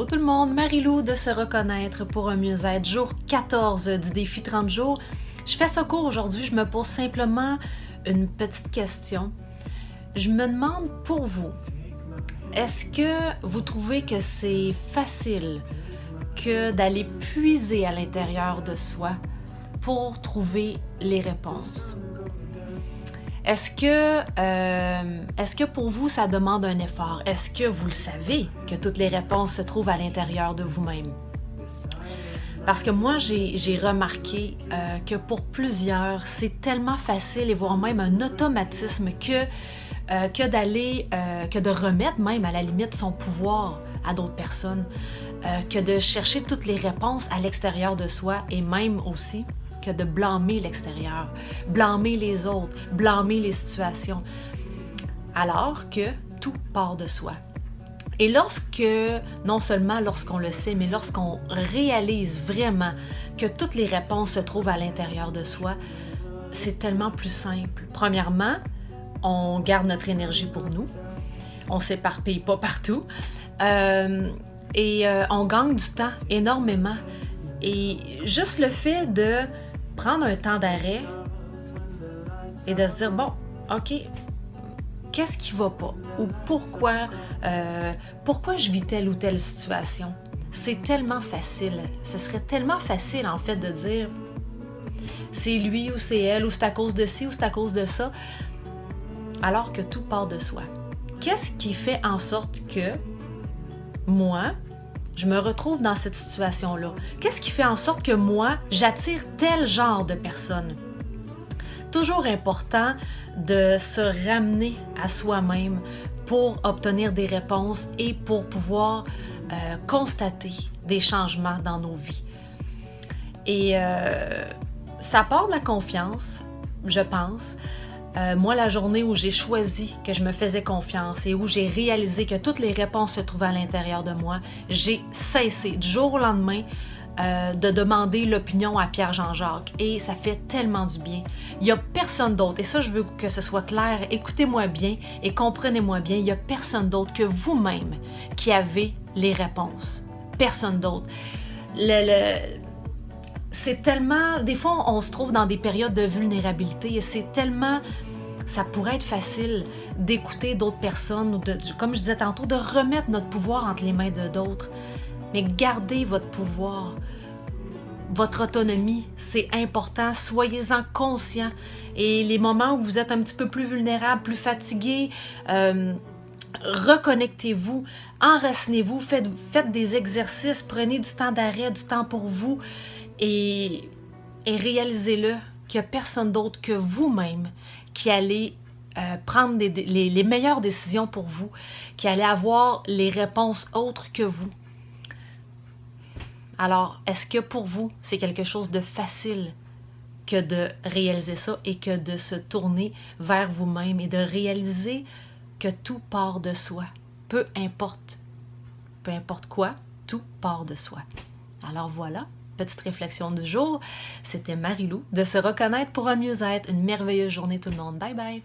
tout le monde, Marie-Lou de se reconnaître pour un mieux-être, jour 14 du défi 30 jours. Je fais ce cours aujourd'hui, je me pose simplement une petite question. Je me demande pour vous, est-ce que vous trouvez que c'est facile que d'aller puiser à l'intérieur de soi pour trouver les réponses? Est-ce que pour vous, ça demande un effort? Est-ce que vous le savez que toutes les réponses se trouvent à l'intérieur de vous-même? Parce que moi, j'ai remarqué que pour plusieurs, c'est tellement facile et voire même un automatisme que de remettre même à la limite son pouvoir à d'autres personnes, que de chercher toutes les réponses à l'extérieur de soi et même aussi que de blâmer l'extérieur, blâmer les autres, blâmer les situations, alors que tout part de soi. Et non seulement lorsqu'on le sait, mais lorsqu'on réalise vraiment que toutes les réponses se trouvent à l'intérieur de soi, c'est tellement plus simple. Premièrement, on garde notre énergie pour nous, on s'éparpille pas partout, et on gagne du temps énormément. Et juste le fait de prendre un temps d'arrêt et de se dire, bon, OK, qu'est-ce qui va pas? Ou pourquoi je vis telle ou telle situation? C'est tellement facile. Ce serait tellement facile, en fait, de dire, c'est lui ou c'est elle, ou c'est à cause de ci ou c'est à cause de ça, alors que tout part de soi. Qu'est-ce qui fait en sorte que moi, je me retrouve dans cette situation-là? Qu'est-ce qui fait en sorte que moi, j'attire tel genre de personnes? Toujours important de se ramener à soi-même pour obtenir des réponses et pour pouvoir constater des changements dans nos vies. Et ça part de la confiance, je pense. Moi, la journée où j'ai choisi que je me faisais confiance et où j'ai réalisé que toutes les réponses se trouvaient à l'intérieur de moi, j'ai cessé du jour au lendemain de demander l'opinion à Pierre Jean-Jacques. Et ça fait tellement du bien. Il n'y a personne d'autre, et ça je veux que ce soit clair, écoutez-moi bien et comprenez-moi bien, il n'y a personne d'autre que vous-même qui avez les réponses. Personne d'autre. C'est tellement... Des fois, on se trouve dans des périodes de vulnérabilité et c'est tellement... Ça pourrait être facile d'écouter d'autres personnes ou comme je disais tantôt, de remettre notre pouvoir entre les mains de d'autres. Mais gardez votre pouvoir. Votre autonomie, c'est important. Soyez-en conscient. Et les moments où vous êtes un petit peu plus vulnérable, plus fatigué, reconnectez-vous, enracinez-vous, faites des exercices, prenez du temps d'arrêt, du temps pour vous et réalisez-le qu'il n'y a personne d'autre que vous-même qui allez prendre les meilleures décisions pour vous, qui allez avoir les réponses autres que vous. Alors, est-ce que pour vous, c'est quelque chose de facile que de réaliser ça et que de se tourner vers vous-même et de réaliser que tout part de soi? Peu importe quoi, tout part de soi. Alors voilà, petite réflexion du jour. C'était Marie-Lou de se reconnaître pour un mieux-être. Une merveilleuse journée tout le monde. Bye bye!